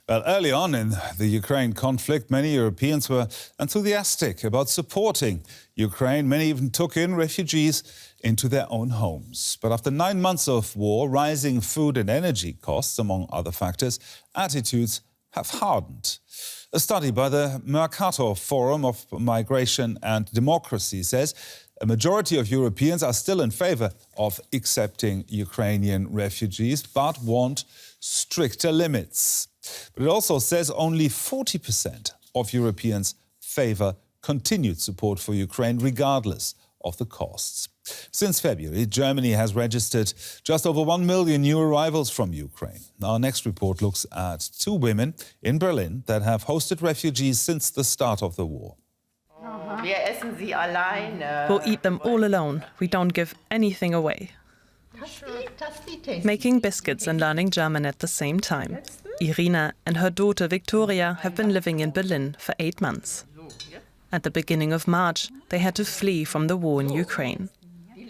Well, early on in the Ukraine conflict, many Europeans were enthusiastic about supporting Ukraine. Many even took in refugees into their own homes. But after 9 months of war, rising food and energy costs, among other factors, attitudes have hardened. A study by the Mercator Forum of Migration and Democracy says a majority of Europeans are still in favor of accepting Ukrainian refugees, but want stricter limits. But it also says only 40% of Europeans favor continued support for Ukraine, regardless of the costs. Since February, Germany has registered just over 1 million new arrivals from Ukraine. Our next report looks at 2 women in Berlin that have hosted refugees since the start of the war. We'll eat them all alone. We don't give anything away. Making biscuits and learning German at the same time. Irina and her daughter Victoria have been living in Berlin for 8 months. At the beginning of March, they had to flee from the war in Ukraine.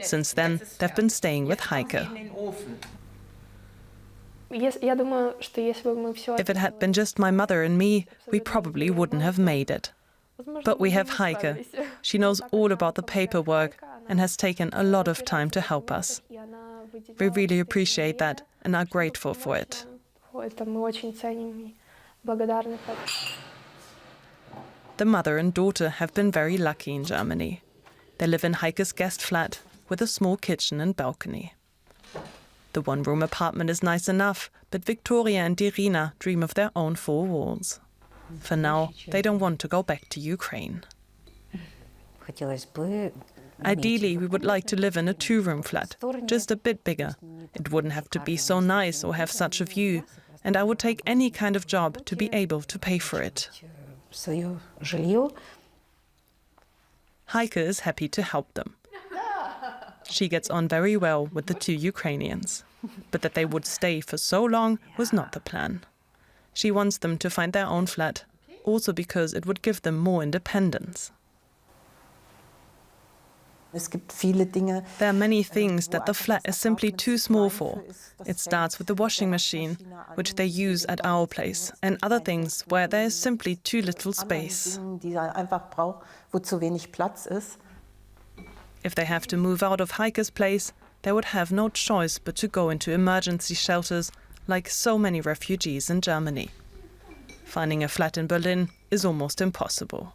Since then, they've been staying with Heike. If it had been just my mother and me, we probably wouldn't have made it. But we have Heike. She knows all about the paperwork and has taken a lot of time to help us. We really appreciate that and are grateful for it. The mother and daughter have been very lucky in Germany. They live in Heike's guest flat with a small kitchen and balcony. The one-room apartment is nice enough, but Victoria and Irina dream of their own 4 walls. For now, they don't want to go back to Ukraine. Ideally, we would like to live in a 2-room flat, just a bit bigger. It wouldn't have to be so nice or have such a view, and I would take any kind of job to be able to pay for it. Heike is happy to help them. She gets on very well with the 2 Ukrainians. But that they would stay for so long was not the plan. She wants them to find their own flat, also because it would give them more independence. There are many things that the flat is simply too small for. It starts with the washing machine, which they use at our place, and other things where there is simply too little space. If they have to move out of Heike's place, they would have no choice but to go into emergency shelters, like so many refugees in Germany. Finding a flat in Berlin is almost impossible.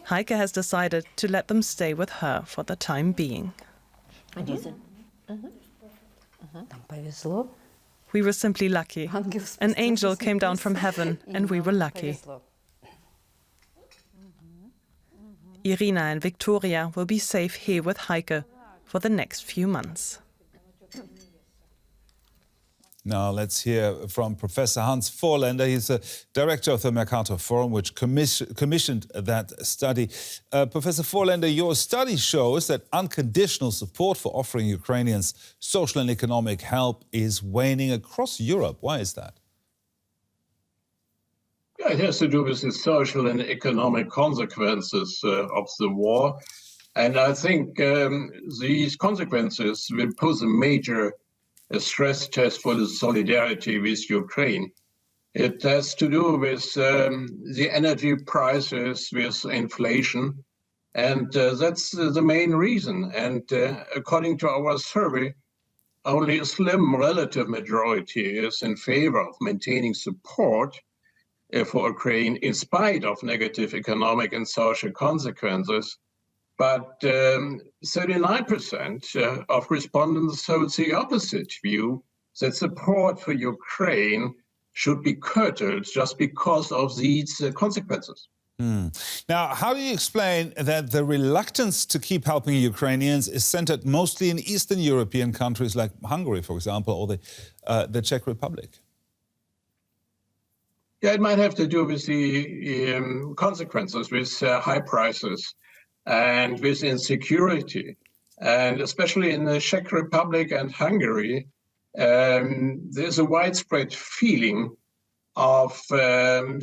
Heike has decided to let them stay with her for the time being. We were simply lucky. An angel came down from heaven and we were lucky. Irina and Victoria will be safe here with Heike for the next few months. Now let's hear from Professor Hans Vorländer. He's the director of the Mercator Forum, which commissioned that study. Professor Vorländer, your study shows that unconditional support for offering Ukrainians social and economic help is waning across Europe. Why is that? Yeah, it has to do with the social and economic consequences of the war. And I think these consequences will pose a major stress test for the solidarity with Ukraine. It has to do with the energy prices, with inflation, and that's the main reason. And according to our survey, only a slim relative majority is in favor of maintaining support for Ukraine in spite of negative economic and social consequences. But 39% of respondents hold the opposite view, that support for Ukraine should be curtailed just because of these consequences. Now, how do you explain that the reluctance to keep helping Ukrainians is centered mostly in Eastern European countries like Hungary, for example, or the Czech Republic? Yeah, it might have to do with the consequences, with high prices and with insecurity. And especially in the Czech Republic and Hungary, there's a widespread feeling of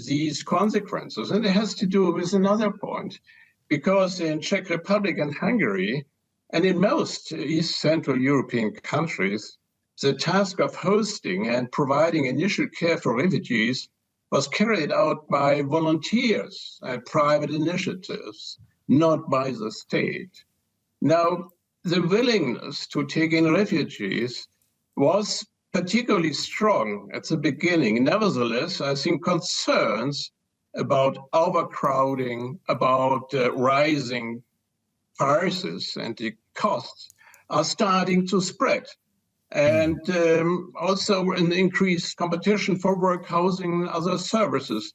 these consequences. And it has to do with another point, because in Czech Republic and Hungary, and in most East Central European countries, the task of hosting and providing initial care for refugees was carried out by volunteers and private initiatives, not by the state. Now, the willingness to take in refugees was particularly strong at the beginning. Nevertheless, I think concerns about overcrowding, about rising prices and the costs are starting to spread. And also an increased competition for work, housing, and other services.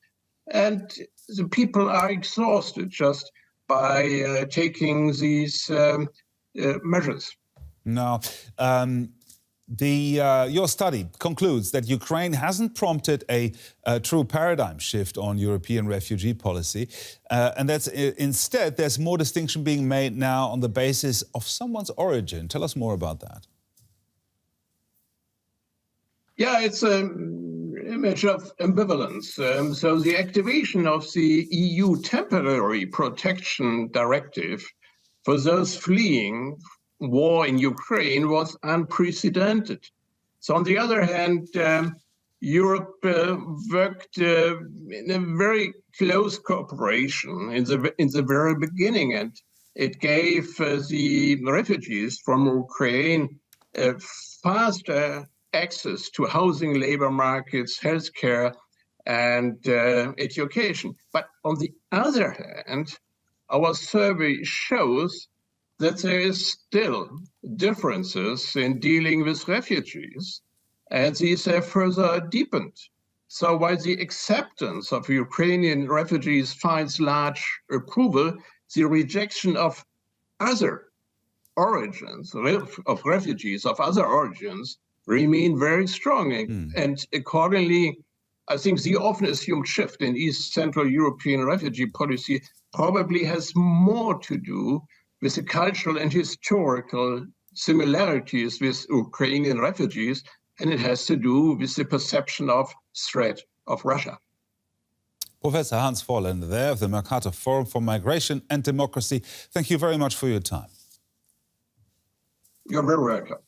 And the people are exhausted just by taking these measures. Now, your study concludes that Ukraine hasn't prompted a true paradigm shift on European refugee policy, and that instead there's more distinction being made now on the basis of someone's origin. Tell us more about that. Yeah, it's an image of ambivalence. So the activation of the EU Temporary Protection Directive for those fleeing war in Ukraine was unprecedented. So on the other hand, Europe worked in a very close cooperation in the very beginning, and it gave the refugees from Ukraine faster access to housing, labor markets, healthcare, and education. But on the other hand, our survey shows that there is still differences in dealing with refugees, and these have further deepened. So while the acceptance of Ukrainian refugees finds large approval, the rejection of other origins, of refugees of other origins, remain very strong. And accordingly, I think the often assumed shift in East Central European refugee policy probably has more to do with the cultural and historical similarities with Ukrainian refugees, and it has to do with the perception of threat of Russia. Professor Hans Vorländer there of the Mercator Forum for Migration and Democracy. Thank you very much for your time. You're very welcome.